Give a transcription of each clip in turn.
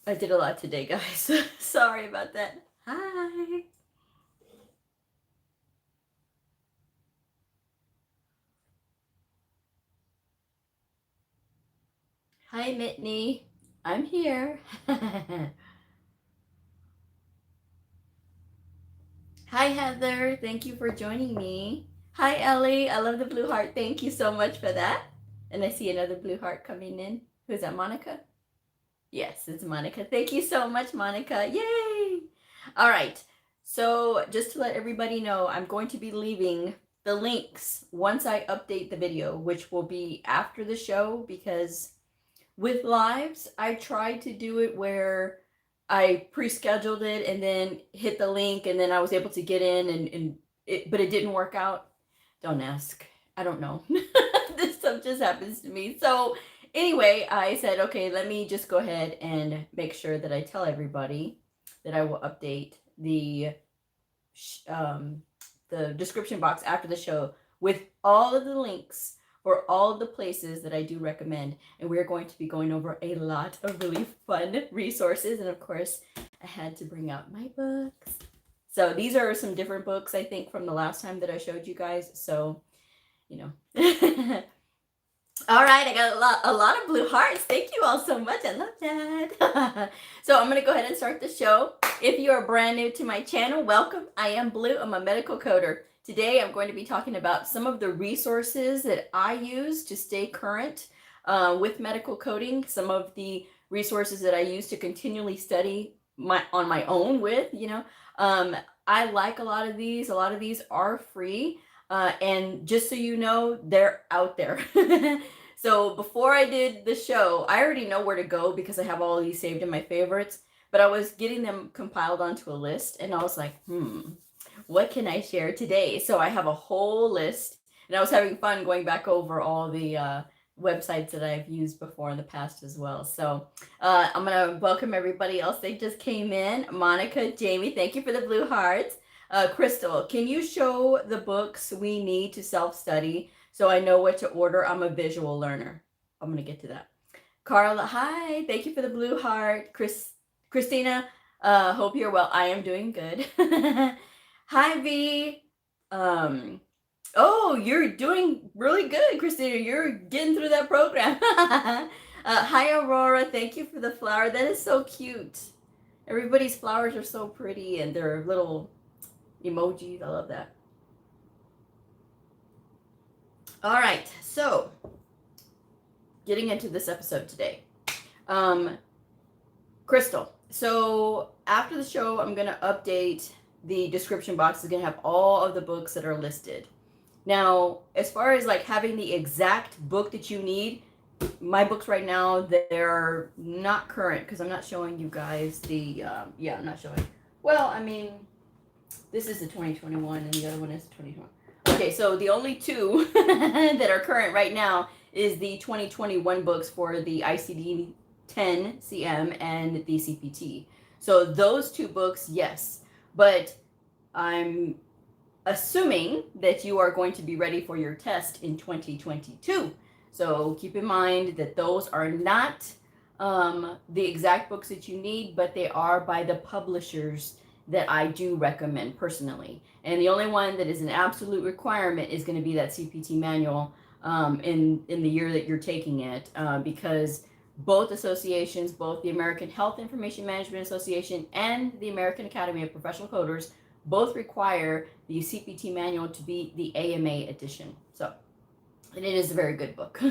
I did a lot today, guys. Sorry about that. Hi. Hi, Mitney. I'm here. Hi, Heather. Thank you for joining me. Hi, Ellie. I love the blue heart. Thank you so much for that. And I see another blue heart coming in. Who's that, Monica? Yes, it's Monica. Thank you so much, Monica. Yay! All right. So just to let everybody know, I'm going to be leaving the links once I update the video, which will be after the show, because with lives, I tried to do it where I pre-scheduled it and then hit the link and then I was able to get in but it didn't work out. Don't ask. I don't know. This stuff just happens to me. So anyway, I said, okay, let me just go ahead and make sure that I tell everybody that I will update the description box after the show with all of the links for all of the places that I do recommend. And we're going to be going over a lot of really fun resources. And of course, I had to bring out my books. So these are some different books, I think, from the last time that I showed you guys. So, you know. All right, I got a lot of blue hearts. Thank you all so much. I love that. So I'm going to go ahead and start the show. If you are brand new to my channel, welcome. I am Blue. I'm a medical coder. Today, I'm going to be talking about some of the resources that I use to stay current with medical coding, some of the resources that I use to continually study on my own with, you know. I like a lot of these. A lot of these are free. And just so you know, they're out there. So before I did the show, I already know where to go because I have all of these saved in my favorites. But I was getting them compiled onto a list, and I was like, what can I share today? So I have a whole list, and I was having fun going back over all the websites that I've used before in the past as well. So I'm going to welcome everybody else. They just came in. Monica, Jamie, thank you for the blue hearts. Crystal, can you show the books we need to self-study so I know what to order? I'm a visual learner. I'm going to get to that. Carla, hi. Thank you for the blue heart. Christina, hope you're well. I am doing good. Hi, V. Oh, you're doing really good, Christina. You're getting through that program. Hi, Aurora. Thank you for the flower. That is so cute. Everybody's flowers are so pretty, and they're little emojis. I love that. All right, so getting into this episode today. Crystal, so after the show, I'm going to update the description box. Is going to have all of the books that are listed. Now, as far as like having the exact book that you need, my books right now, they're not current because I'm not showing you guys the, I'm not showing. Well, I mean, this is the 2021 and the other one is the 2021. Okay, so the only two that are current right now is the 2021 books for the ICD-10 CM and the CPT. So those two books, yes. But I'm assuming that you are going to be ready for your test in 2022. So keep in mind that those are not the exact books that you need, but they are by the publishers that I do recommend personally. And the only one that is an absolute requirement is going to be that CPT manual in the year that you're taking it, because both associations, both the American Health Information Management Association and the American Academy of Professional Coders, both require the CPT manual to be the AMA edition. So, and it is a very good book.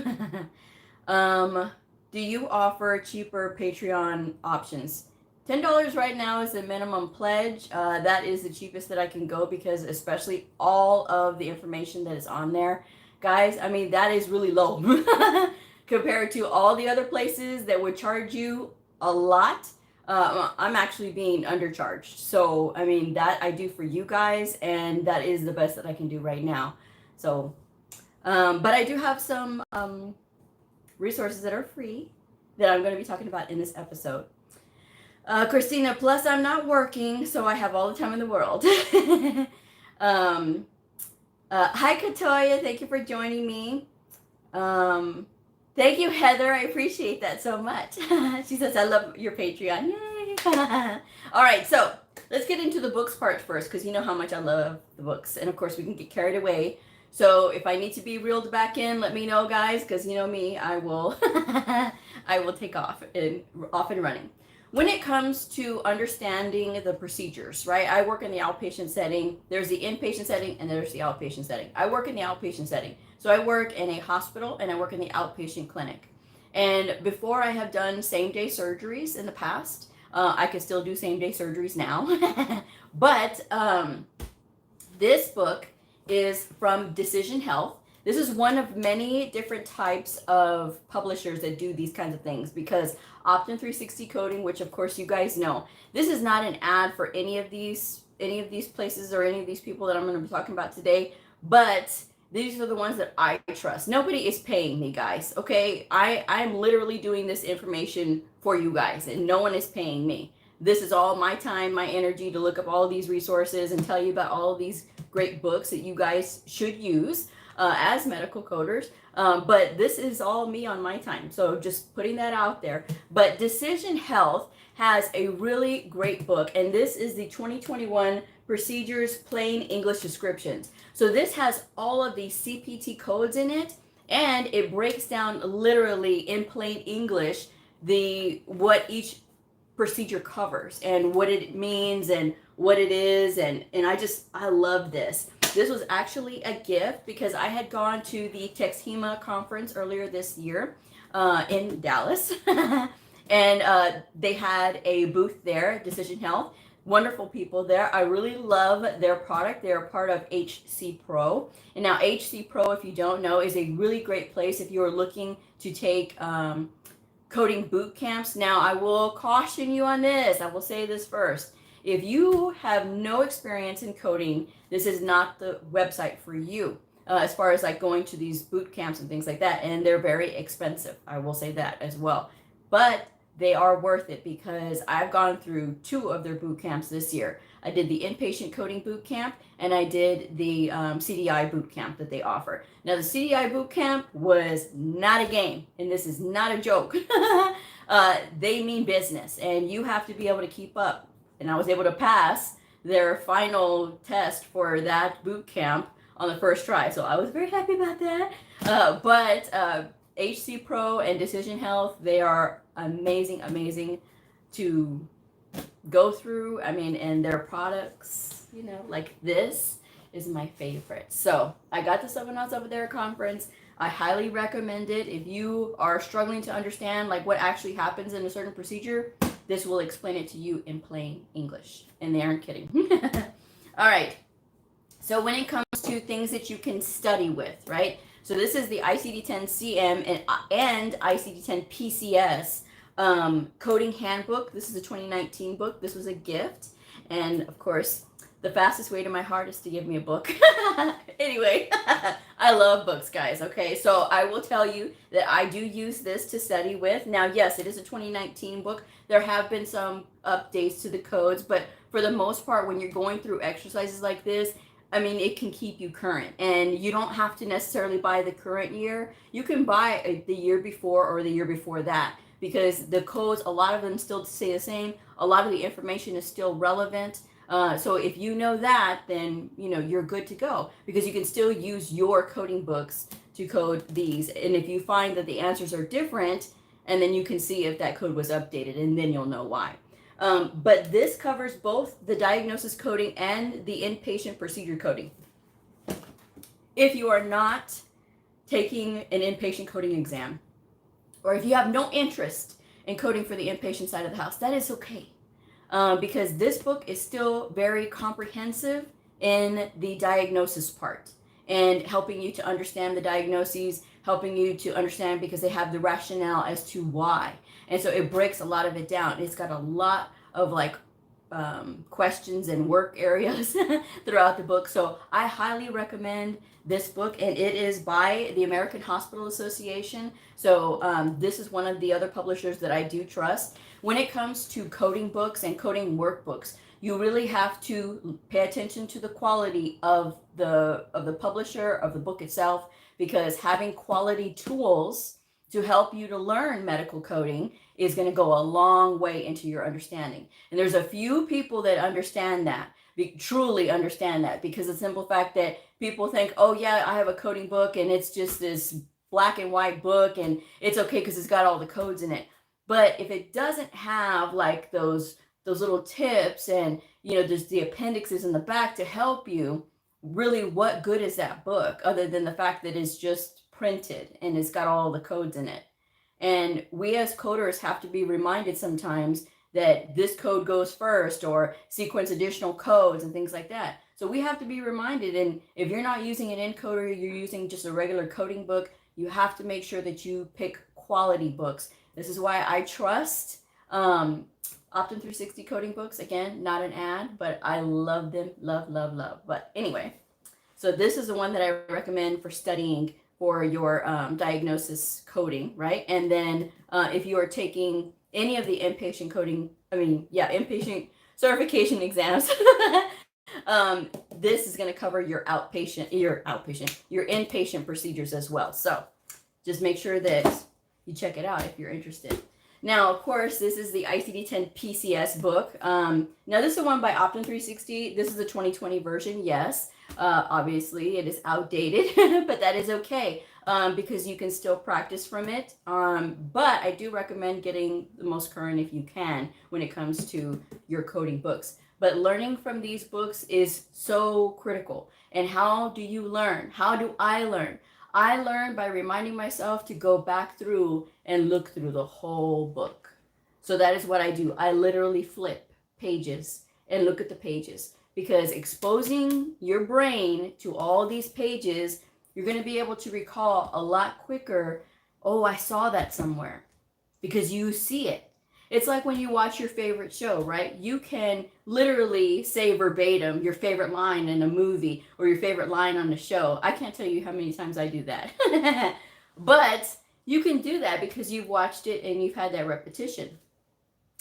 Do you offer cheaper Patreon options? $10 right now is the minimum pledge. That is the cheapest that I can go because especially all of the information that is on there, guys, I mean, that is really low compared to all the other places that would charge you a lot. I'm actually being undercharged. So, I mean, that I do for you guys, and that is the best that I can do right now. So, but I do have some resources that are free that I'm going to be talking about in this episode. Christina, plus I'm not working, so I have all the time in the world. Hi, Katoya. Thank you for joining me. Thank you, Heather. I appreciate that so much. She says, I love your Patreon. Yay. All right, so let's get into the books part first, because you know how much I love the books. And of course, we can get carried away. So if I need to be reeled back in, let me know, guys, because you know me, I will I will take off and running. When it comes to understanding the procedures, right? I work in the outpatient setting. There's the inpatient setting and there's the outpatient setting. I work in the outpatient setting. So I work in a hospital and I work in the outpatient clinic. And before I have done same-day surgeries in the past, I could still do same-day surgeries now. But this book is from Decision Health. This is one of many different types of publishers that do these kinds of things, because Optum 360 Coding, which of course you guys know, this is not an ad for any of these places or any of these people that I'm going to be talking about today, but these are the ones that I trust. Nobody is paying me, guys, okay? I'm literally doing this information for you guys, and no one is paying me. This is all my time, my energy to look up all of these resources and tell you about all of these great books that you guys should use as medical coders. But this is all me on my time. So just putting that out there. But Decision Health has a really great book. And this is the 2021 Procedures Plain English Descriptions. So this has all of these CPT codes in it. And it breaks down literally in plain English what each procedure covers and what it means and what it is. And I love this. This was actually a gift because I had gone to the TexHIMA conference earlier this year in Dallas. And they had a booth there, Decision Health. Wonderful people there. I really love their product. They're a part of HCPro. And now HCPro, if you don't know, is a really great place if you are looking to take coding boot camps. Now, I will caution you on this. I will say this first. If you have no experience in coding, this is not the website for you as far as like going to these boot camps and things like that. And they're very expensive. I will say that as well. But they are worth it because I've gone through 2 of their boot camps this year. I did the inpatient coding boot camp and I did the CDI boot camp that they offer. Now the CDI boot camp was not a game, and this is not a joke. They mean business, and you have to be able to keep up. And I was able to pass their final test for that boot camp on the first try. So I was very happy about that. But HCPro and Decision Health, they are amazing to go through. I mean, and their products, you know, like this is my favorite. So I got the 7 ounce over there conference. I highly recommend it. If you are struggling to understand like what actually happens in a certain procedure, this will explain it to you in plain English. And they aren't kidding. All right. So when it comes to things that you can study with, right? So this is the ICD-10-CM and ICD-10 PCS coding handbook. This is a 2019 book. This was a gift. And of course, the fastest way to my heart is to give me a book. Anyway, I love books, guys. Okay, so I will tell you that I do use this to study with. Now, yes, it is a 2019 book. There have been some updates to the codes, but for the most part, when you're going through exercises like this, I mean, it can keep you current, and you don't have to necessarily buy the current year. You can buy the year before or the year before that, because the codes, a lot of them still stay the same. A lot of the information is still relevant. So if you know that, then you know you're good to go, because you can still use your coding books to code these. And if you find that the answers are different, and then you can see if that code was updated, and then you'll know why. But this covers both the diagnosis coding and the inpatient procedure coding. If you are not taking an inpatient coding exam, or if you have no interest in coding for the inpatient side of the house, that is okay. Because this book is still very comprehensive in the diagnosis part and helping you to understand the diagnoses, helping you to understand because they have the rationale as to why. And so it breaks a lot of it down. It's got a lot of like questions and work areas throughout the book. So I highly recommend this book, and it is by the American Hospital Association. So this is one of the other publishers that I do trust. When it comes to coding books and coding workbooks, you really have to pay attention to the quality of the publisher, of the book itself, because having quality tools to help you to learn medical coding is going to go a long way into your understanding. And there's a few people that understand that, truly understand that, because the simple fact that people think, oh yeah, I have a coding book and it's just this black and white book and it's okay because it's got all the codes in it. But if it doesn't have like those little tips and, you know, there's the appendixes in the back to help you, really, what good is that book other than the fact that it's just printed and it's got all the codes in it? And we as coders have to be reminded sometimes that this code goes first, or sequence additional codes and things like that. So we have to be reminded, and if you're not using an encoder, you're using just a regular coding book, you have to make sure that you pick quality books. This is why I trust Optum 360 coding books. Again, not an ad, but I love them, love, love, love. But anyway, so this is the one that I recommend for studying for your diagnosis coding, right? And then if you are taking any of the inpatient coding, inpatient certification exams, this is going to cover your inpatient procedures as well. So just make sure that you check it out if you're interested. Now, of course, this is the ICD-10 PCS book. Now, this is the one by Optum 360. This is the 2020 version, yes. Obviously, it is outdated, but that is okay because you can still practice from it. But I do recommend getting the most current if you can when it comes to your coding books. But learning from these books is so critical. And how do you learn? How do I learn? I learn by reminding myself to go back through and look through the whole book. So that is what I do. I literally flip pages and look at the pages, because exposing your brain to all these pages, you're going to be able to recall a lot quicker. Oh, I saw that somewhere, because you see it. It's like when you watch your favorite show, right? You can literally say verbatim your favorite line in a movie or your favorite line on the show. I can't tell you how many times I do that. But you can do that because you've watched it and you've had that repetition.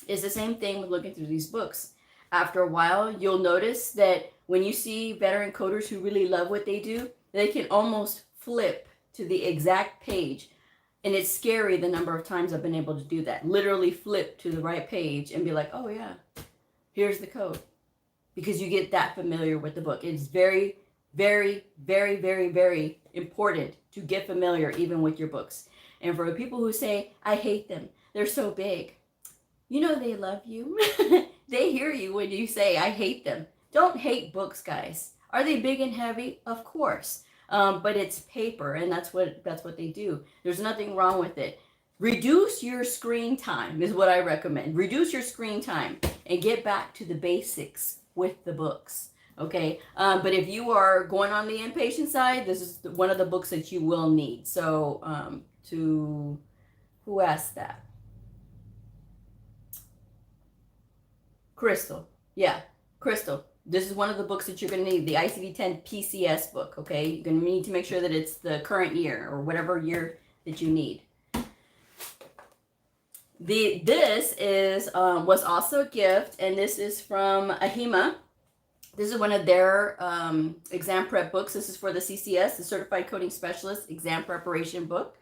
It's the same thing with looking through these books. After a while, you'll notice that when you see veteran coders who really love what they do, they can almost flip to the exact page. And it's scary the number of times I've been able to do that. Literally flip to the right page and be like, oh yeah, here's the code. Because you get that familiar with the book. It's very, very, very, very, very important to get familiar even with your books. And for the people who say, I hate them, they're so big. You know they love you. They hear you when you say, I hate them. Don't hate books, guys. Are they big and heavy? Of course. But it's paper, and that's what they do. There's nothing wrong with it. Reduce your screen time is what I recommend. Reduce your screen time and get back to the basics with the books. Okay. But if you are going on the inpatient side, this is one of the books that you will need. So who asked that? Crystal. Yeah, Crystal. This is one of the books that you're going to need, the ICD-10 PCS book, okay? You're going to need to make sure that it's the current year or whatever year that you need. This is was also a gift, and this is from AHIMA. This is one of their exam prep books. This is for the CCS, the Certified Coding Specialist Exam Preparation Book.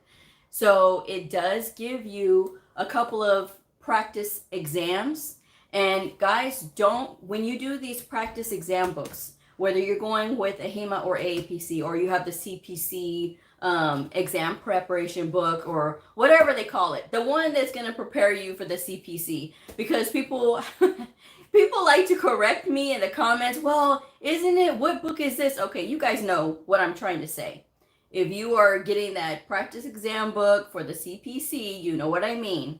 So it does give you a couple of practice exams. And guys, when you do these practice exam books, whether you're going with AHIMA or AAPC, or you have the CPC exam preparation book, or whatever they call it, the one that's going to prepare you for the CPC, because people like to correct me in the comments. Well, isn't it? What book is this? Okay, you guys know what I'm trying to say. If you are getting that practice exam book for the CPC, you know what I mean.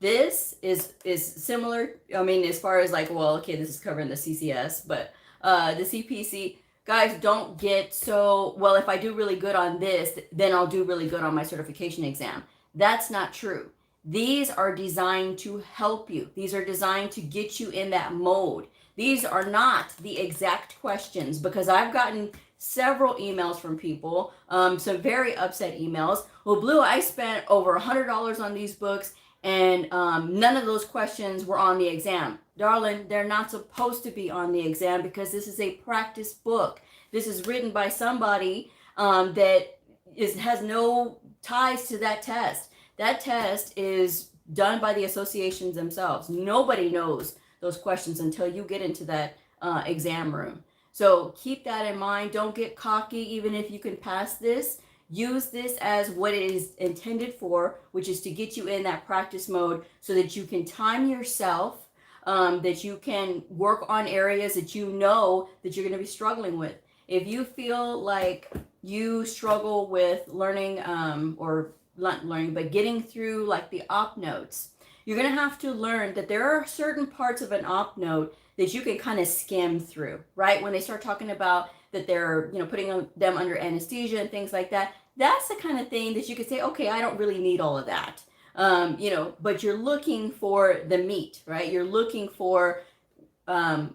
This is similar, I mean, as far as like, well, okay, this is covering the CCS, but the CPC, guys, don't get so, well, if I do really good on this, then I'll do really good on my certification exam. That's not true. These are designed to help you. These are designed to get you in that mode. These are not the exact questions, because I've gotten several emails from people, some very upset emails. Well, Bleu, I spent over $100 on these books, and none of those questions were on the exam. Darling, they're not supposed to be on the exam, because this is a practice book. This is written by somebody that has no ties to that test. That test is done by the associations themselves. Nobody knows those questions until you get into that exam room. So keep that in mind. Don't get cocky. Even if you can pass this, use this as what it is intended for, which is to get you in that practice mode so that you can time yourself, that you can work on areas that you know that you're going to be struggling with. If you feel like you struggle with learning, or not learning, but getting through like the op notes, you're going to have to learn that there are certain parts of an op note that you can kind of skim through, right? When they start talking about that they're, putting them under anesthesia and things like that, that's the kind of thing that you could say, okay, I don't really need all of that. But you're looking for the meat, right? You're looking for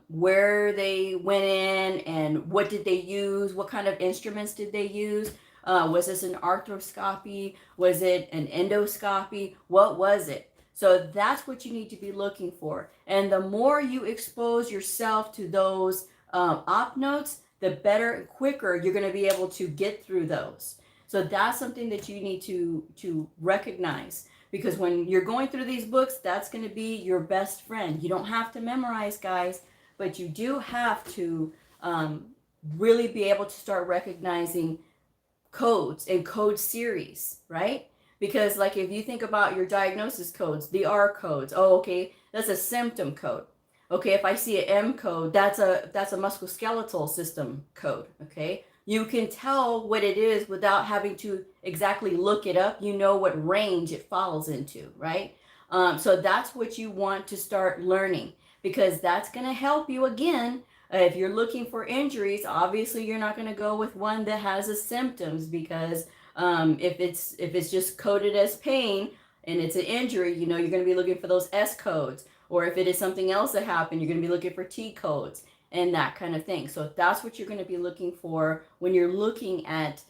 where they went in and what did they use? What kind of instruments did they use? Was this an arthroscopy? Was it an endoscopy? What was it? So that's what you need to be looking for. And the more you expose yourself to those op notes, the better and quicker you're going to be able to get through those. So that's something that you need to recognize, because when you're going through these books, that's going to be your best friend. You don't have to memorize, guys, but you do have to really be able to start recognizing codes and code series, right? Because like if you think about your diagnosis codes, the R codes, oh, okay, that's a symptom code. Okay, if I see an M code, that's a musculoskeletal system code, okay? You can tell what it is without having to exactly look it up. You know what range it falls into, right? So that's what you want to start learning, because that's going to help you again. If you're looking for injuries, obviously you're not going to go with one that has the symptoms, because if it's just coded as pain and it's an injury, you're going to be looking for those S codes. Or if it is something else that happened, you're going to be looking for T codes and that kind of thing. So that's what you're going to be looking for when you're looking at,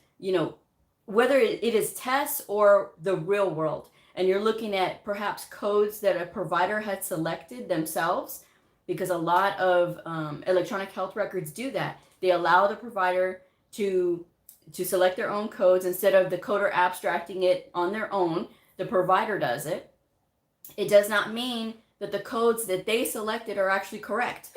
whether it is tests or the real world, and you're looking at perhaps codes that a provider had selected themselves, because a lot of electronic health records do that. They allow the provider to select their own codes instead of the coder abstracting it on their own. The provider does it. It does not mean that the codes that they selected are actually correct.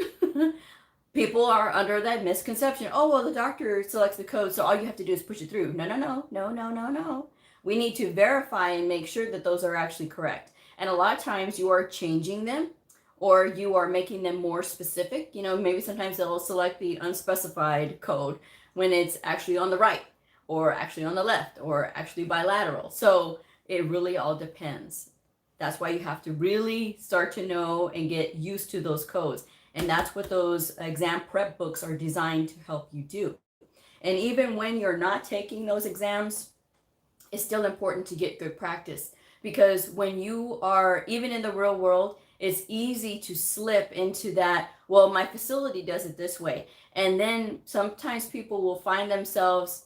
People are under that misconception. Oh, well, the doctor selects the code, so all you have to do is push it through. No. We need to verify and make sure that those are actually correct. And a lot of times you are changing them, or you are making them more specific. Maybe sometimes they'll select the unspecified code when it's actually on the right, or actually on the left, or actually bilateral. So it really all depends. That's why you have to really start to know and get used to those codes. And that's what those exam prep books are designed to help you do. And even when you're not taking those exams, it's still important to get good practice, because when you are even in the real world, it's easy to slip into that, well, my facility does it this way. And then sometimes people will find themselves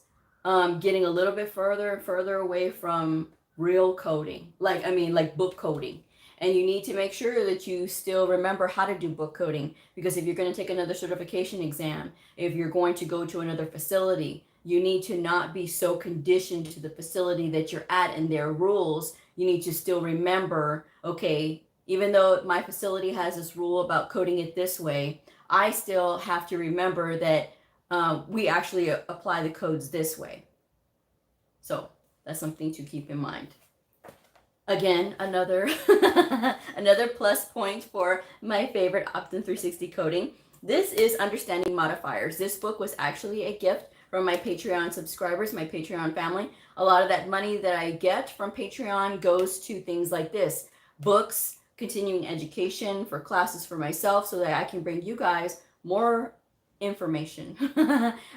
getting a little bit further and further away from real coding, like book coding. And you need to make sure that you still remember how to do book coding, because if you're going to take another certification exam, if you're going to go to another facility, you need to not be so conditioned to the facility that you're at and their rules. You need to still remember, okay, even though my facility has this rule about coding it this way, I still have to remember that we actually apply the codes this way. So that's something to keep in mind. Again, another plus point for my favorite Optum 360 coding. This is Understanding Modifiers. This book was actually a gift from my Patreon subscribers, my Patreon family. A lot of that money that I get from Patreon goes to things like this: books, continuing education for classes for myself, so that I can bring you guys more information.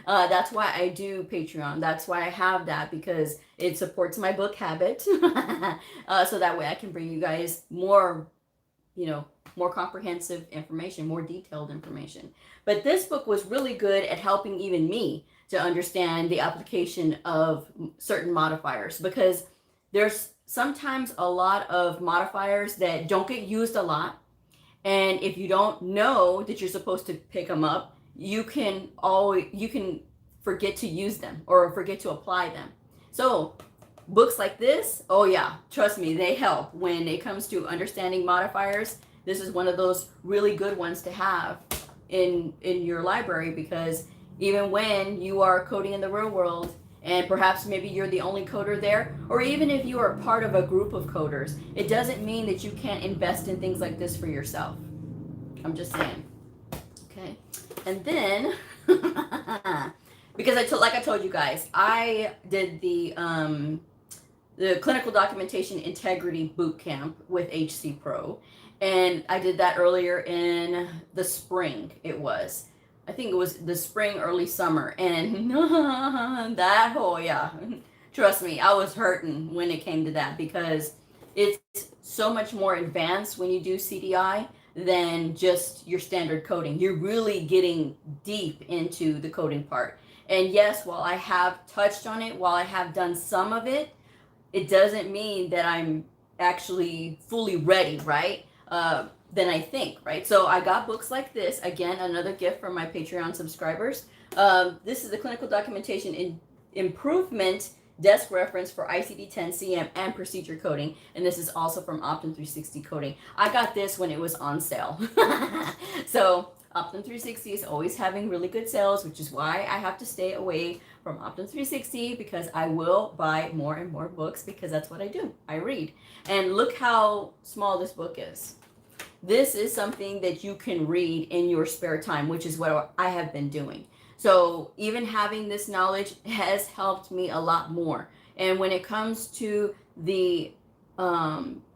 That's why I do Patreon. That's why I have that, because it supports my book habit. So that way I can bring you guys more, more comprehensive information, more detailed information. But this book was really good at helping even me to understand the application of certain modifiers, because there's sometimes a lot of modifiers that don't get used a lot. And if you don't know that you're supposed to pick them up, you can forget to use them or forget to apply them. So Books like this, oh yeah, trust me, they help when it comes to understanding modifiers. This is one of those really good ones to have in your library, because even when you are coding in the real world, and perhaps maybe you're the only coder there, or even if you are part of a group of coders, it doesn't mean that you can't invest in things like this for yourself. I'm just saying. Okay. And then because like I told you guys, I did the clinical documentation integrity boot camp with HCPro, and I did that earlier in the spring. I think it was the spring, early summer, and that, oh yeah, trust me, I was hurting when it came to that, because it's so much more advanced when you do CDI than just your standard coding. You're really getting deep into the coding part. And yes, while I have touched on it, while I have done some of it, it doesn't mean that I'm actually fully ready, right? Than I think, right? So I got books like this. Again, another gift from my Patreon subscribers. This is the clinical documentation improvement desk reference for ICD-10 CM and procedure coding, and this is also from Optum 360 Coding. I got this when it was on sale. So Optum 360 is always having really good sales, which is why I have to stay away from Optum 360, because I will buy more and more books, because that's what I do. I read. And look how small this book is. This is something that you can read in your spare time, which is what I have been doing. So even having this knowledge has helped me a lot more. And when it comes to the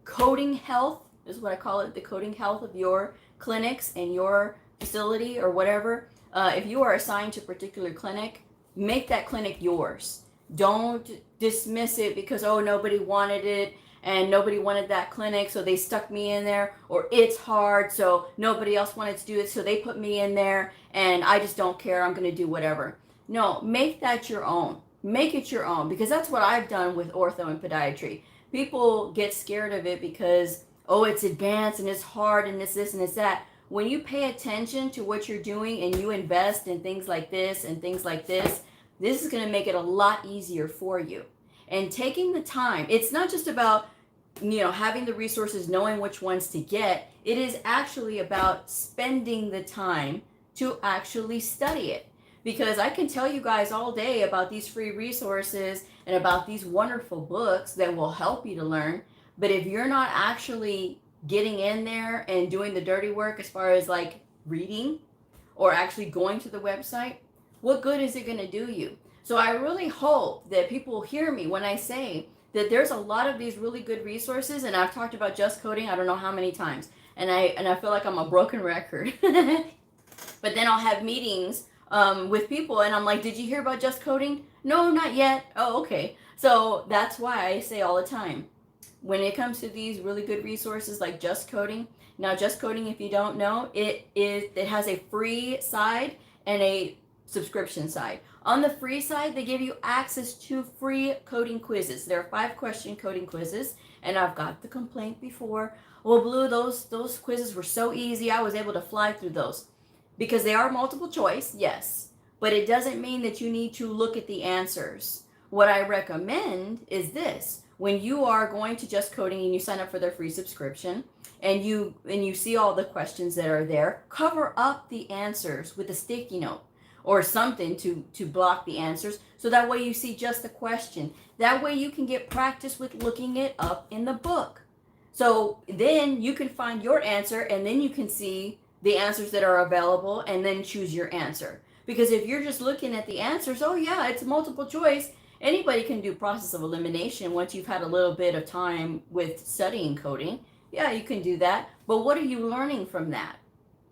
coding health, is what I call it, the coding health of your clinics and your facility or whatever, if you are assigned to a particular clinic, make that clinic yours. Don't dismiss it because, oh, nobody wanted it and nobody wanted that clinic, so they stuck me in there, or it's hard, so nobody else wanted to do it, so they put me in there, and I just don't care, I'm going to do whatever. No, make that your own. Make it your own, because that's what I've done with ortho and podiatry. People get scared of it because, oh, it's advanced and it's hard and it's this and it's that. When you pay attention to what you're doing and you invest in things like this and things like this is going to make it a lot easier for you. And taking the time, it's not just about, having the resources, knowing which ones to get. It is actually about spending the time to actually study it. Because I can tell you guys all day about these free resources and about these wonderful books that will help you to learn. But if you're not actually getting in there and doing the dirty work as far as like reading or actually going to the website, what good is it going to do you? So I really hope that people hear me when I say that there's a lot of these really good resources, and I've talked about Just Coding I don't know how many times, and I feel like I'm a broken record. But then I'll have meetings with people, and I'm like, did you hear about Just Coding? No, not yet. Oh, okay. So that's why I say all the time, when it comes to these really good resources like Just Coding, now Just Coding, if you don't know, it has a free side and a subscription side. On the free side, they give you access to free coding quizzes. There are 5-question coding quizzes, and I've got the complaint before, well, Blue, those quizzes were so easy, I was able to fly through those. Because they are multiple choice, yes, but it doesn't mean that you need to look at the answers. What I recommend is this: when you are going to Just Coding and you sign up for their free subscription, and you see all the questions that are there, cover up the answers with a sticky note or something to block the answers, so that way you see just the question. That way you can get practice with looking it up in the book. So then you can find your answer, and then you can see the answers that are available and then choose your answer. Because if you're just looking at the answers, oh yeah, it's multiple choice. Anybody can do process of elimination once you've had a little bit of time with studying coding. Yeah, you can do that. But what are you learning from that?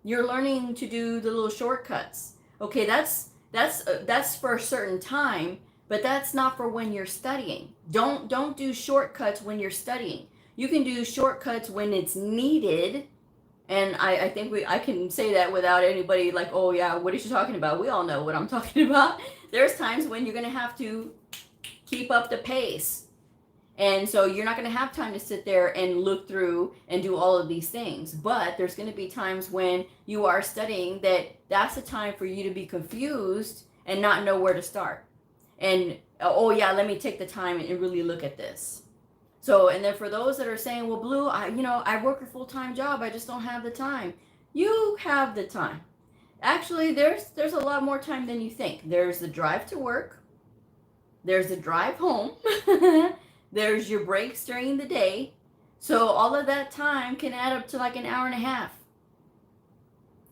You're learning to do the little shortcuts. Okay, that's for a certain time, but that's not for when you're studying. Don't do shortcuts when you're studying. You can do shortcuts when it's needed. And I think I can say that without anybody like, oh yeah, what is she talking about? We all know what I'm talking about. There's times when you're going to have to keep up the pace. And so you're not going to have time to sit there and look through and do all of these things. But there's going to be times when you are studying that's the time for you to be confused and not know where to start. And oh yeah, let me take the time and really look at this. So, and then for those that are saying, well, Blue, I work a full-time job, I just don't have the time. You have the time. Actually, there's a lot more time than you think. There's the drive to work, there's the drive home, there's your breaks during the day. So all of that time can add up to like an hour and a half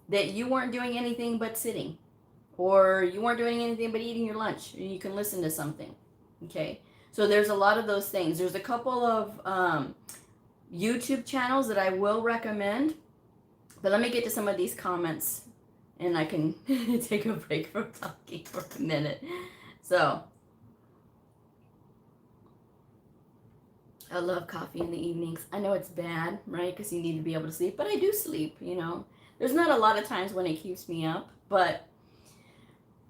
that you weren't doing anything but sitting, or you weren't doing anything but eating your lunch, and you can listen to something. Okay, so there's a lot of those things. There's a couple of YouTube channels that I will recommend, but let me get to some of these comments and I can take a break from talking for a minute. So, I love coffee in the evenings. I know it's bad, right? Because you need to be able to sleep, but I do sleep, you know. There's not a lot of times when it keeps me up, but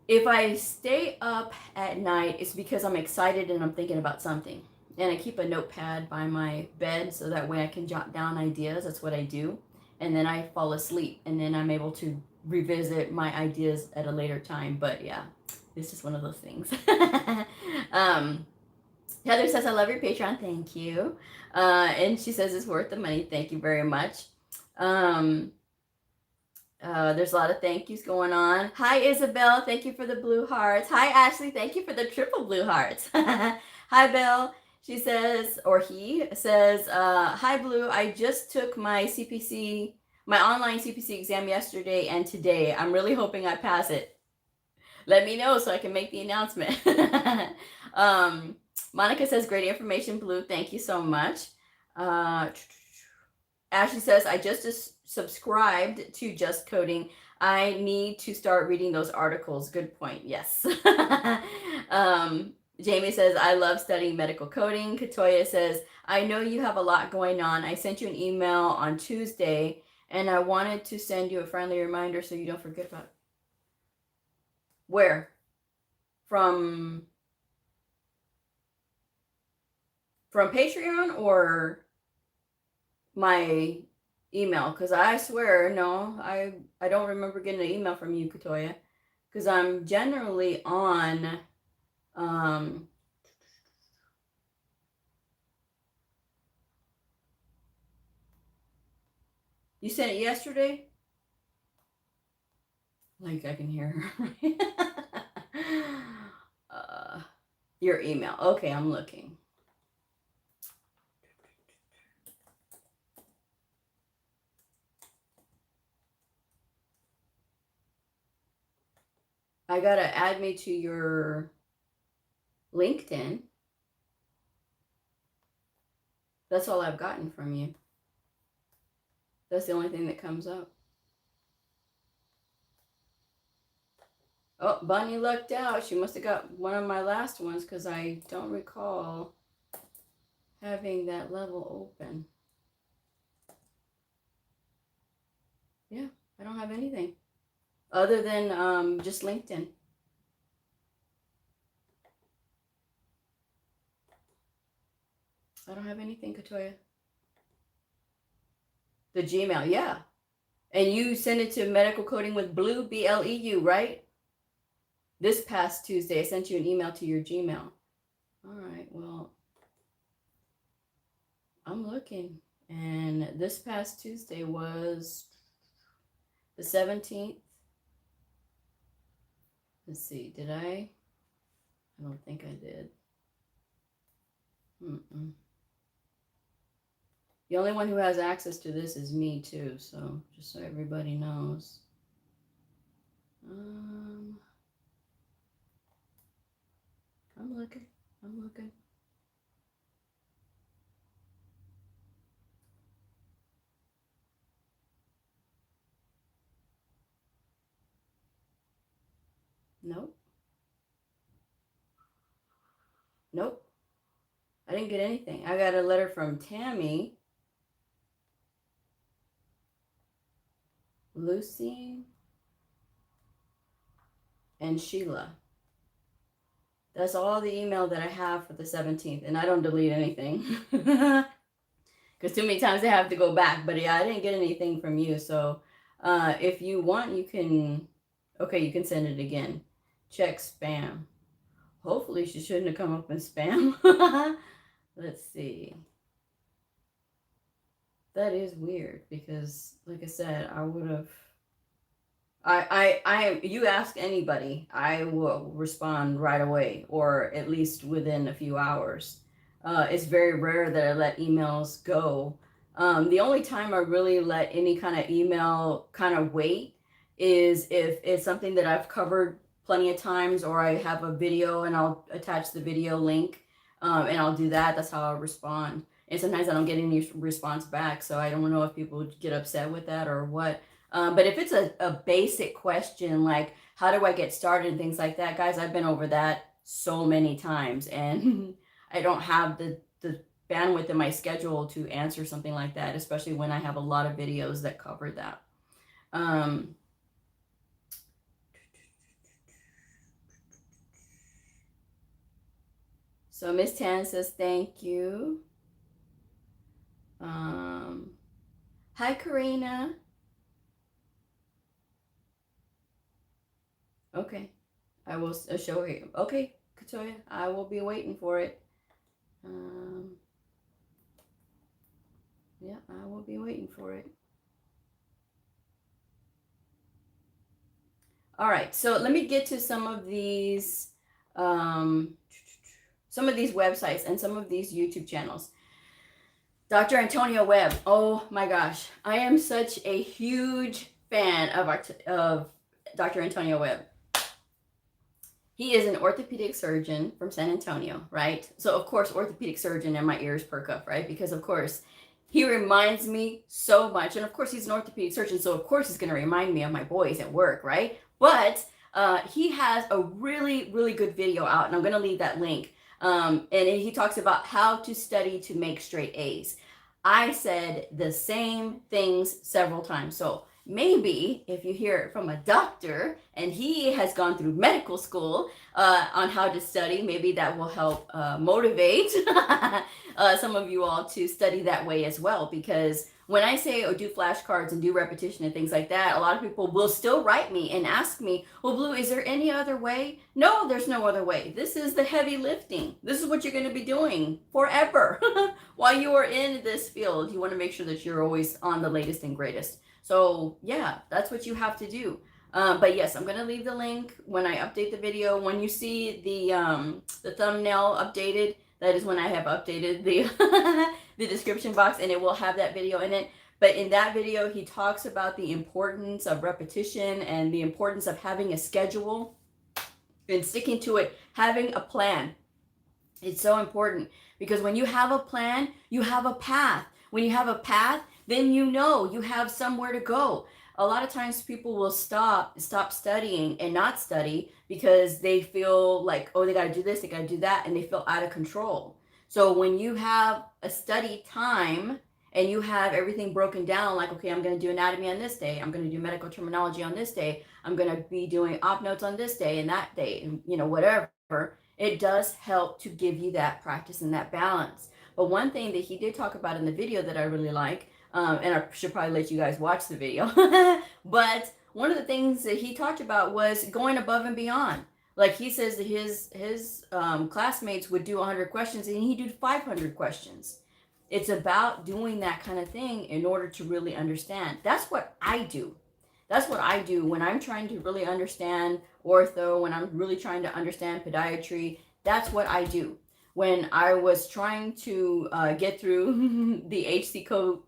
if I stay up at night, it's because I'm excited and I'm thinking about something. And I keep a notepad by my bed so that way I can jot down ideas. That's what I do. And then I fall asleep, and then I'm able to revisit my ideas at a later time. But yeah, it's just one of those things. Heather says, I love your Patreon. Thank you. And she says it's worth the money. Thank you very much. There's a lot of thank yous going on. Hi, Isabel. Thank you for the blue hearts. Hi, Ashley. Thank you for the triple blue hearts. Hi, Bill. She says, or he says, hi, Blue. I just took my online CPC exam yesterday and today. I'm really hoping I pass it. Let me know so I can make the announcement. Monica says, great information, Blue. Thank you so much. Ashley says, I just subscribed to Just Coding. I need to start reading those articles. Good point. Yes. Jamie says, I love studying medical coding. Katoya says, I know you have a lot going on. I sent you an email on Tuesday, and I wanted to send you a friendly reminder so you don't forget about it. Where? From Patreon or my email? Because I swear, no, I don't remember getting an email from you, Katoya. Because I'm generally on... you sent it yesterday? Like I can hear her. Your email. Okay, I'm looking. I gotta add me to your LinkedIn. That's all I've gotten from you. That's the only thing that comes up. Oh, Bunny lucked out. She must have got one of my last ones because I don't recall having that level open. Yeah, I don't have anything other than just LinkedIn. I don't have anything, Katoya. The Gmail, yeah. And you sent it to MEDICALCODINGWITHBLEU, BLEU, right? This past Tuesday, I sent you an email to your Gmail. All right, well, I'm looking. And this past Tuesday was the 17th. Let's see, did I? I don't think I did. The only one who has access to this is me too, so just so everybody knows. I'm looking. Nope. I didn't get anything. I got a letter from Tammy, Lucy, and Sheila. That's all the email that I have for the 17th, and I don't delete anything. Because too many times I have to go back. But yeah, I didn't get anything from you. So if you want, you can... Okay, you can send it again. Check spam. Hopefully she shouldn't have come up in spam. Let's see. That is weird because, like I said, I would have. You ask anybody, I will respond right away, or at least within a few hours. It's very rare that I let emails go. The only time I really let any kind of email kind of wait is if it's something that I've covered plenty of times, or I have a video and I'll attach the video link, and I'll do that. That's how I'll respond. And sometimes I don't get any response back, so I don't know if people get upset with that or what. But if it's a basic question like how do I get started and things like that, guys, I've been over that so many times, and I don't have the bandwidth in my schedule to answer something like that, especially when I have a lot of videos that cover that. So Miss Tan says thank you. Hi, Karina. Okay, I will show you. Okay, Katoya, I will be waiting for it. Yeah, I will be waiting for it. All right, so let me get to some of these websites and some of these YouTube channels. Dr. Antonio Webb. Oh my gosh, I am such a huge fan of Dr. Antonio Webb. He is an orthopedic surgeon from San Antonio, right? So of course, orthopedic surgeon, and my ears perk up, right? Because of course, he reminds me so much. And of course, he's an orthopedic surgeon, so of course he's going to remind me of my boys at work, right? But he has a really, really good video out, and I'm going to leave that link. And he talks about how to study to make straight A's. I said the same things several times. So maybe if you hear it from a doctor and he has gone through medical school on how to study, maybe that will help motivate some of you all to study that way as well. Because when I say, oh, do flashcards and do repetition and things like that, a lot of people will still write me and ask me, well, Blue, is there any other way? No, there's no other way. This is the heavy lifting. This is what you're going to be doing forever. While you are in this field, you want to make sure that you're always on the latest and greatest. So yeah, that's what you have to do. But yes, I'm going to leave the link when I update the video. When you see the thumbnail updated, that is when I have updated the the description box, and it will have that video in it. But in that video, he talks about the importance of repetition and the importance of having a schedule and sticking to it, having a plan. It's so important because when you have a plan, you have a path. When you have a path, then you know you have somewhere to go. A lot of times people will stop studying and not study because they feel like, oh, they got to do this, they got to do that, and they feel out of control. So when you have a study time and you have everything broken down, like, okay, I'm going to do anatomy on this day, I'm going to do medical terminology on this day, I'm going to be doing op notes on this day and that day, and whatever, it does help to give you that practice and that balance. But one thing that he did talk about in the video that I really like, and I should probably let you guys watch the video, but one of the things that he talked about was going above and beyond. Like he says that his classmates would do 100 questions and he did 500 questions. It's about doing that kind of thing in order to really understand. That's what I do. That's what I do when I'm trying to really understand ortho, when I'm really trying to understand podiatry. That's what I do. When I was trying to get through the HCPro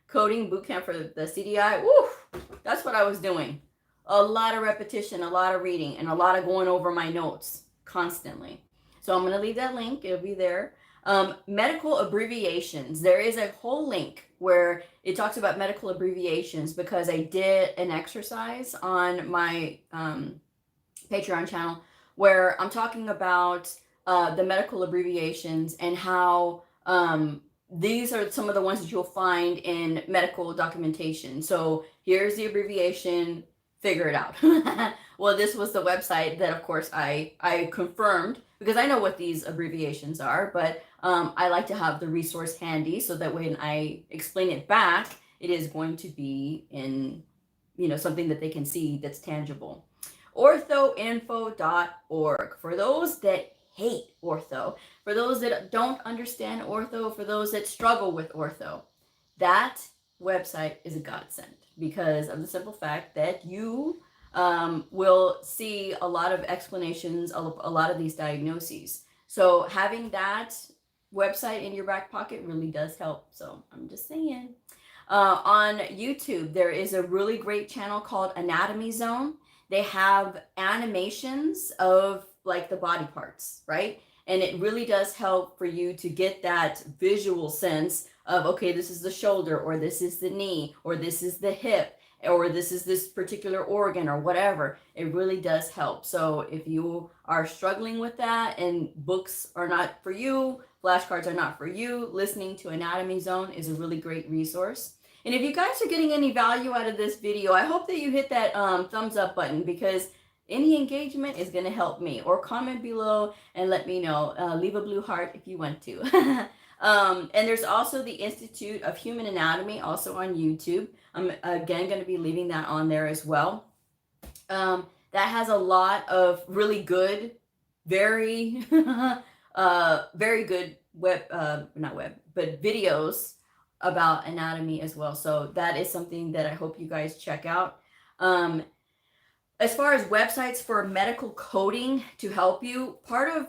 coding bootcamp for the CDI, that's what I was doing. A lot of repetition, a lot of reading, and a lot of going over my notes constantly. So I'm going to leave that link. It'll be there. Medical abbreviations. There is a whole link where it talks about medical abbreviations because I did an exercise on my Patreon channel where I'm talking about the medical abbreviations and how these are some of the ones that you'll find in medical documentation. So here's the abbreviation, figure it out. Well, this was the website that, of course, I confirmed because I know what these abbreviations are, but I like to have the resource handy so that when I explain it back, it is going to be in, something that they can see that's tangible. orthoinfo.org. For those that hate ortho, for those that don't understand ortho, for those that struggle with ortho, that website is a godsend because of the simple fact that you will see a lot of explanations of a lot of these diagnoses. So having that website in your back pocket really does help. So I'm just saying. On YouTube, there is a really great channel called Anatomy Zone. They have animations of like the body parts, right? And it really does help for you to get that visual sense of, okay, this is the shoulder, or this is the knee, or this is the hip, or this is this particular organ, or whatever. It really does help. So if you are struggling with that and books are not for you, flashcards are not for you, listening to Anatomy Zone is a really great resource. And if you guys are getting any value out of this video, I hope that you hit that thumbs up button, because any engagement is going to help me. Or comment below and let me know. Leave a blue heart if you want to. And there's also the Institute of Human Anatomy, also on YouTube. I'm again going to be leaving that on there as well. That has a lot of really good, very, very good but videos about anatomy as well. So that is something that I hope you guys check out. As far as websites for medical coding to help you, part of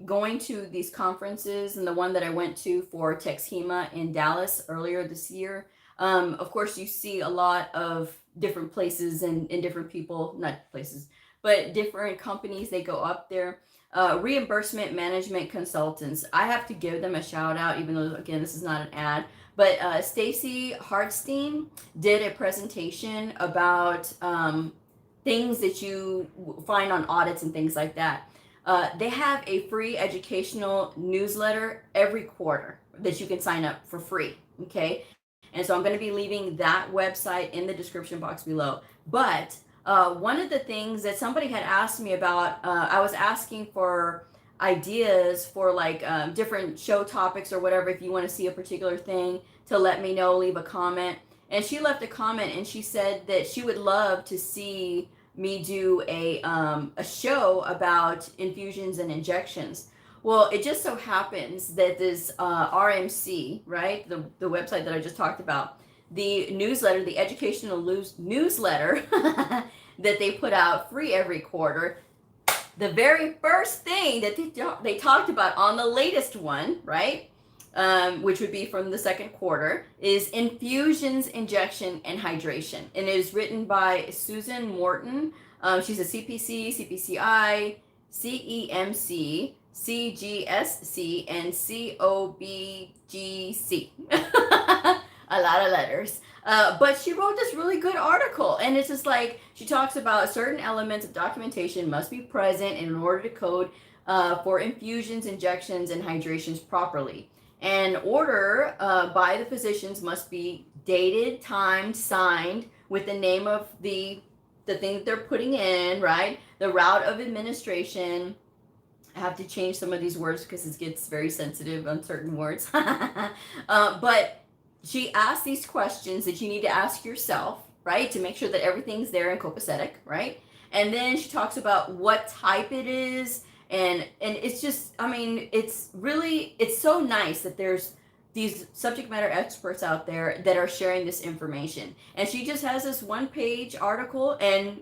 going to these conferences, and the one that I went to for TexHEMA in Dallas earlier this year, of course you see a lot of different places and different people, not places, but different companies, they go up there. Reimbursement management consultants, I have to give them a shout out, even though again this is not an ad, but Stacy Hartstine did a presentation about things that you find on audits and things like that. They have a free educational newsletter every quarter that you can sign up for free, okay? And so I'm going to be leaving that website in the description box below. But one of the things that somebody had asked me about, I was asking for ideas for like different show topics or whatever. If you want to see a particular thing, to let me know, leave a comment. And she left a comment and she said that she would love to see me do a show about infusions and injections. Well, it just so happens that this RMC, right, the website that I just talked about, the newsletter, the educational newsletter that they put out free every quarter, the very first thing that they talked about on the latest one, right, which would be from the second quarter, is infusions, injection, and hydration. And it is written by Susan Morton. She's a CPC, CPCI, CEMC, CGSC, and COBGC. A lot of letters. But she wrote this really good article, and it's just like, she talks about certain elements of documentation must be present in order to code for infusions, injections, and hydrations properly. And order by the physicians must be dated, timed, signed with the name of the thing that they're putting in, right? The route of administration. I have to change some of these words because it gets very sensitive on certain words. But she asked these questions that you need to ask yourself, right? To make sure that everything's there and copacetic, right? And then she talks about what type it is. And it's just, I mean, it's so nice that there's these subject matter experts out there that are sharing this information. And she just has this 1-page article, and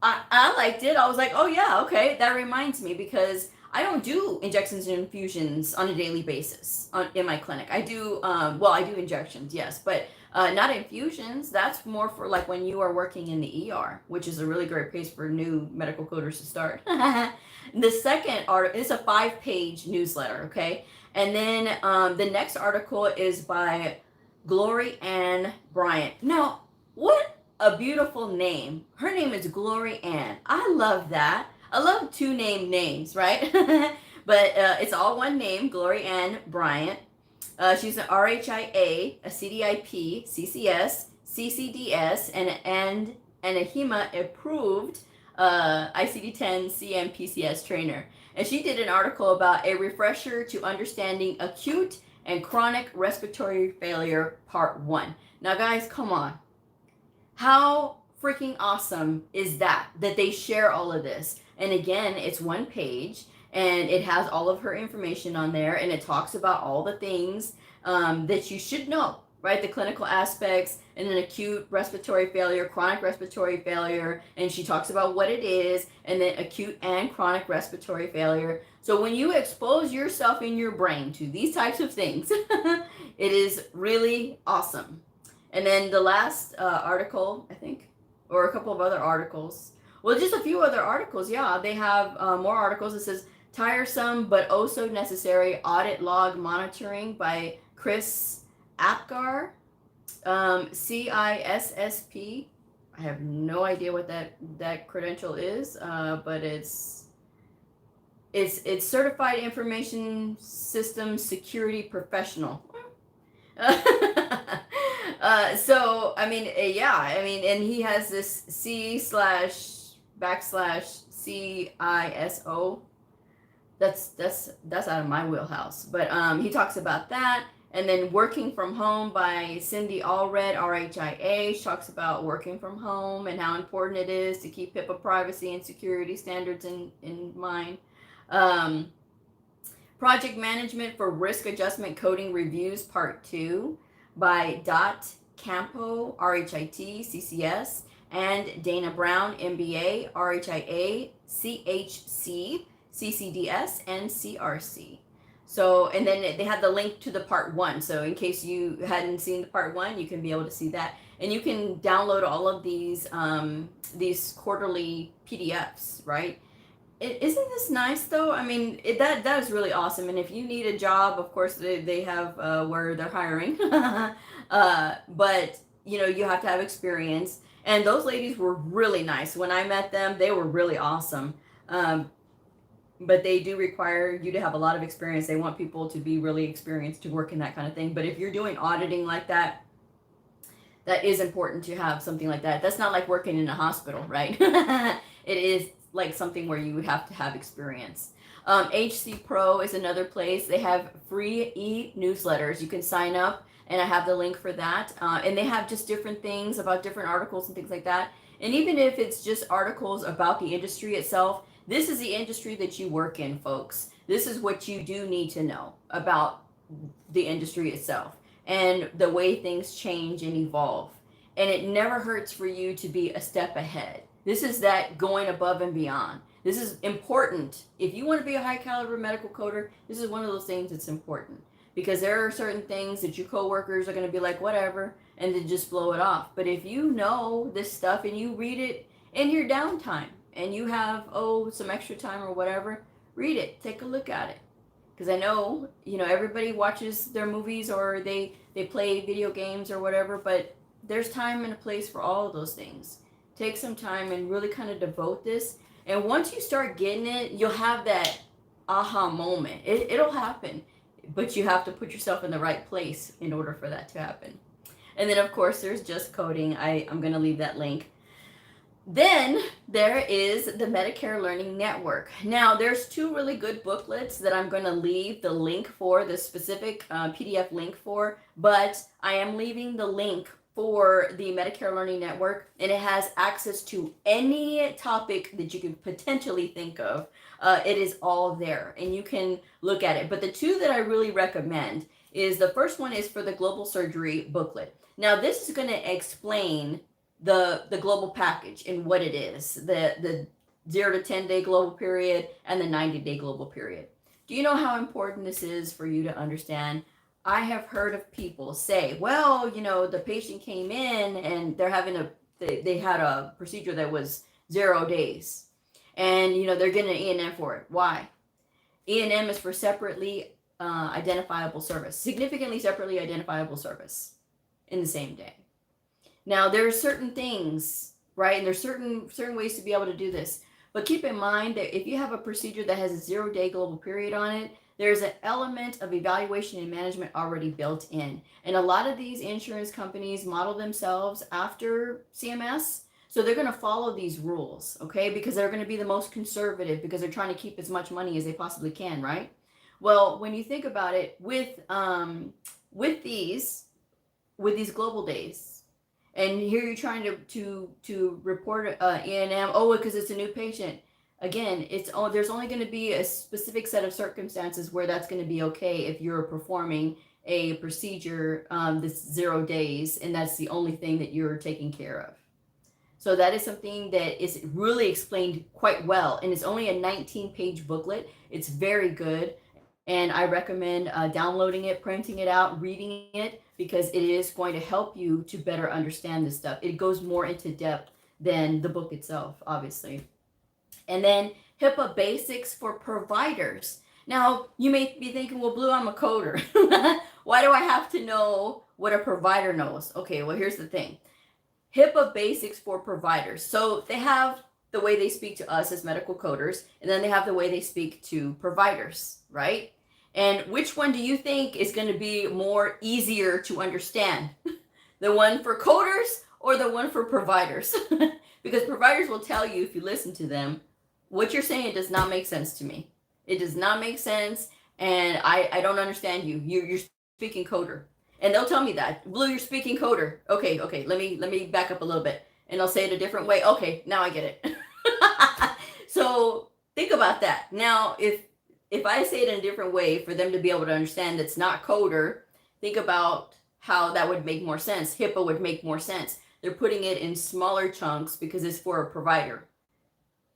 I liked it. I was like, oh yeah, okay, that reminds me, because I don't do injections and infusions on a daily basis in my clinic. I do, I do injections, yes, but not infusions. That's more for like when you are working in the ER, which is a really great place for new medical coders to start. The second article is a 5-page newsletter, okay? And then the next article is by Glory Ann Bryant. Now, what a beautiful name. Her name is Glory Ann. I love that. I love 2-name names, right? But it's all one name, Glory Ann Bryant. She's an RHIA, a CDIP, CCS, CCDS, and a HEMA approved ICD-10 CMPCS trainer. And she did an article about a refresher to understanding acute and chronic respiratory failure, part 1. Now guys, come on. How freaking awesome is that they share all of this. And again, it's one page and it has all of her information on there, and it talks about all the things that you should know, right? The clinical aspects, and then acute respiratory failure, chronic respiratory failure, and she talks about what it is, and then acute and chronic respiratory failure. So when you expose yourself in your brain to these types of things, it is really awesome. And then the last article, I think, or a couple of other articles, well, just a few other articles, yeah, they have more articles. It says, tiresome but oh so necessary audit log monitoring by Chris Apgar, CISSP. I have no idea what that credential is, but it's Certified Information Systems Security Professional. So I mean, yeah, I mean, and he has this C//CISO. That's out of my wheelhouse, but he talks about that. And then Working from Home by Cindy Allred, RHIA. She talks about working from home and how important it is to keep HIPAA privacy and security standards in mind. Project Management for Risk Adjustment Coding Reviews Part 2 by Dot Campo, RHIT, CCS, and Dana Brown, MBA, RHIA, CHC, CCDS, and CRC. So, and then they have the link to the part 1. So in case you hadn't seen the part 1, you can be able to see that. And you can download all of these quarterly PDFs, right? Isn't this nice though? I mean, that is really awesome. And if you need a job, of course, they have where they're hiring. But, you know, you have to have experience. And those ladies were really nice. When I met them, they were really awesome. But they do require you to have a lot of experience. They want people to be really experienced to work in that kind of thing. But if you're doing auditing like that, that is important to have something like that. That's not like working in a hospital, right? It is like something where you would have to have experience. HCPro is another place. They have free e-newsletters. You can sign up, and I have the link for that. And they have just different things about different articles and things like that. And even if it's just articles about the industry itself, this is the industry that you work in, folks. This is what you do need to know about the industry itself and the way things change and evolve. And it never hurts for you to be a step ahead. This is that going above and beyond. This is important. If you want to be a high caliber medical coder, this is one of those things that's important, because there are certain things that your coworkers are going to be like, whatever, and then just blow it off. But if you know this stuff and you read it in your downtime, and you have, some extra time or whatever, read it, take a look at it. Because I know, everybody watches their movies or they play video games or whatever, but there's time and a place for all of those things. Take some time and really kind of devote this. And once you start getting it, you'll have that aha moment. It'll happen, but you have to put yourself in the right place in order for that to happen. And then, of course, there's Just Coding. I'm going to leave that link. Then there is the Medicare Learning Network. Now, there's 2 really good booklets that I'm going to leave the link for, the specific PDF link for, but I am leaving the link for the Medicare Learning Network, and it has access to any topic that you could potentially think of. It is all there, and you can look at it. But the 2 that I really recommend is, the first one is for the Global Surgery booklet. Now, this is going to explain the global package and what it is, the 0 to 10 day global period and the 90-day global period. Do you know how important this is for you to understand? I have heard of people say, well, the patient came in and they're having they had a procedure that was 0 days, and they're getting an E&M for it. Why? E&M is for separately identifiable service, significantly separately identifiable service in the same day. Now, there are certain things, right? And there's certain ways to be able to do this. But keep in mind that if you have a procedure that has a 0 day global period on it, there's an element of evaluation and management already built in. And a lot of these insurance companies model themselves after CMS. So they're going to follow these rules, okay? Because they're going to be the most conservative, because they're trying to keep as much money as they possibly can, right? Well, when you think about it, with these global days, And here you're trying to report E&M, oh, because it's a new patient. Again, there's only going to be a specific set of circumstances where that's going to be okay if you're performing a procedure that's 0 days, and that's the only thing that you're taking care of. So that is something that is really explained quite well, and it's only a 19-page booklet. It's very good, and I recommend downloading it, printing it out, reading it, because it is going to help you to better understand this stuff. It goes more into depth than the book itself, obviously. And then HIPAA basics for providers. Now, you may be thinking, well, Blue, I'm a coder. Why do I have to know what a provider knows? Okay, well, here's the thing. HIPAA basics for providers. So they have the way they speak to us as medical coders, and then they have the way they speak to providers, right? And which one do you think is going to be more easier to understand? The one for coders or the one for providers? Because providers will tell you, if you listen to them, what you're saying does not make sense to me. It does not make sense, and I don't understand you. You're speaking coder. And they'll tell me that. Blue, you're speaking coder. Okay, let me back up a little bit. And I'll say it a different way. Okay, now I get it. So think about that. Now, if I say it in a different way for them to be able to understand that's not coder, think about how that would make more sense. HIPAA would make more sense. They're putting it in smaller chunks because it's for a provider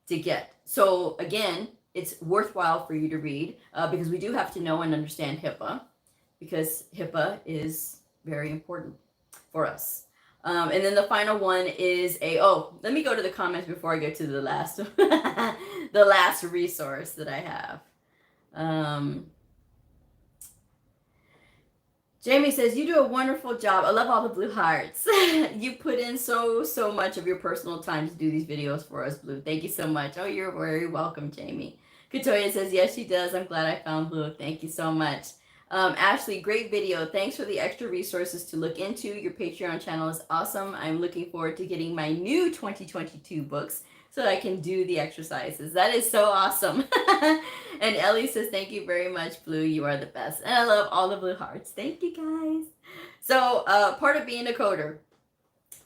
to get. So again, it's worthwhile for you to read because we do have to know and understand HIPAA, because HIPAA is very important for us. And then the final one is let me go to the comments before I get to the last the last resource that I have. Jamie says, you do a wonderful job. I love all the blue hearts. You put in so much of your personal time to do these videos for us, Blue. Thank you so much. Oh, you're very welcome, Jamie. Katoya says, yes, she does. I'm glad I found Blue. Thank you so much. Ashley, great video. Thanks for the extra resources to look into. Your Patreon channel is awesome. I'm looking forward to getting my new 2022 books so I can do the exercises. That is so awesome. And Ellie says, thank you very much, Blue. You are the best. And I love all the blue hearts. Thank you, guys. So part of being a coder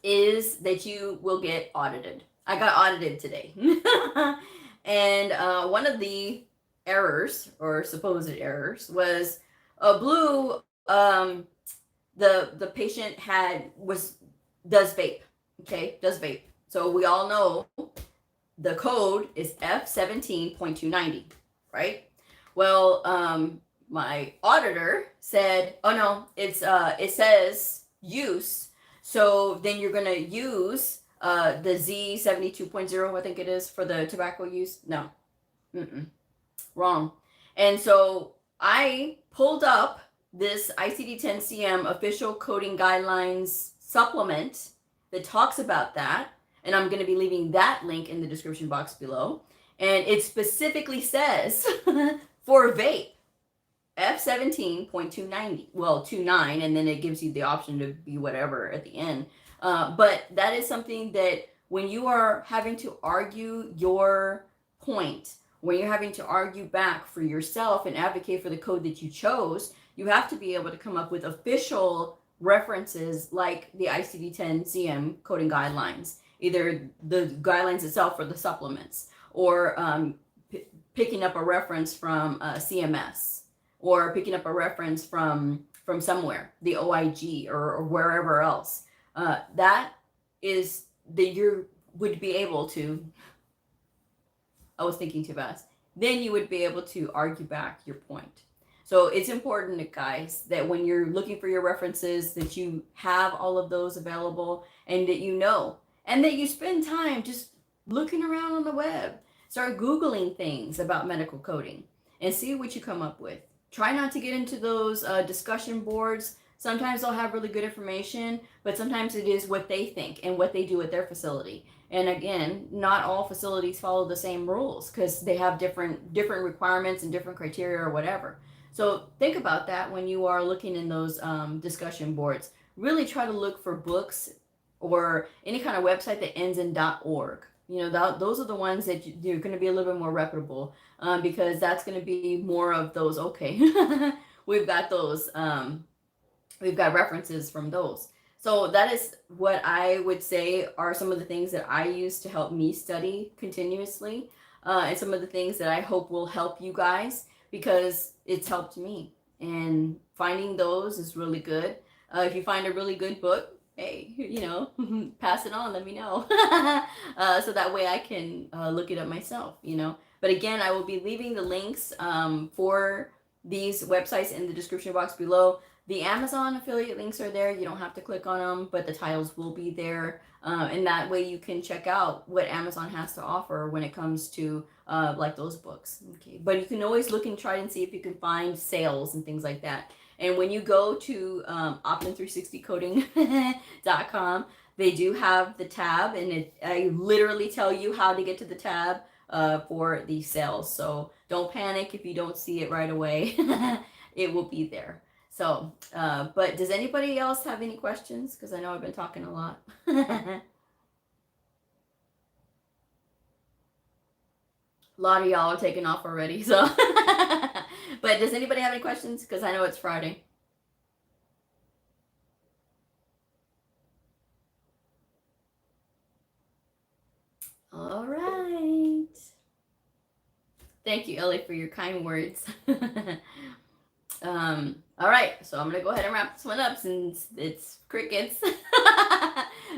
is that you will get audited. I got audited today. And one of the errors, or supposed errors, was Blue, the patient does vape. Okay, does vape. So we all know the code is F17.290, right? Well, my auditor said, oh no, it says use. So then you're gonna use the Z72.0, I think it is, for the tobacco use. No, wrong. And so I pulled up this ICD-10-CM official coding guidelines supplement that talks about that. And I'm going to be leaving that link in the description box below. And it specifically says for vape, F17.290, well, 29, and then it gives you the option to be whatever at the end. But that is something that when you are having to argue your point, when you're having to argue back for yourself and advocate for the code that you chose, you have to be able to come up with official references like the ICD-10-CM coding guidelines, either the guidelines itself or the supplements, or picking up a reference from CMS, or picking up a reference from somewhere, the OIG or wherever else. That is that you would be able to, I was thinking too fast, then you would be able to argue back your point. So it's important, guys, that when you're looking for your references, that you have all of those available, and that you know, and that you spend time just looking around on the web. Start Googling things about medical coding and see what you come up with. Try not to get into those discussion boards. Sometimes they'll have really good information, but sometimes it is what they think and what they do at their facility. And again, not all facilities follow the same rules because they have different requirements and different criteria or whatever. So think about that when you are looking in those discussion boards. Really try to look for books or any kind of website that ends in .org. You know, those are the ones that you're going to be a little bit more reputable because that's going to be more of those, okay, we've got those, we've got references from those. So that is what I would say are some of the things that I use to help me study continuously, and some of the things that I hope will help you guys, because it's helped me. And finding those is really good. If you find a really good book, hey, pass it on, let me know. So that way I can look it up myself, But again, I will be leaving the links for these websites in the description box below. The Amazon affiliate links are there. You don't have to click on them, but the titles will be there. And that way you can check out what Amazon has to offer when it comes to like those books. Okay, but you can always look and try and see if you can find sales and things like that. And when you go to optin360coding.com, they do have the tab, and I literally tell you how to get to the tab for the sales. So don't panic if you don't see it right away. It will be there. So, but does anybody else have any questions? Because I know I've been talking a lot. A lot of y'all are taking off already, so. But does anybody have any questions? Because I know it's Friday. All right. Thank you, Ellie, for your kind words. All right, so I'm gonna go ahead and wrap this one up since it's crickets.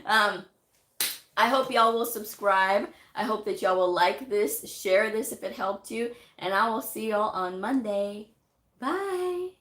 I hope y'all will subscribe. I hope that y'all will like this, share this if it helped you, and I will see y'all on Monday. Bye.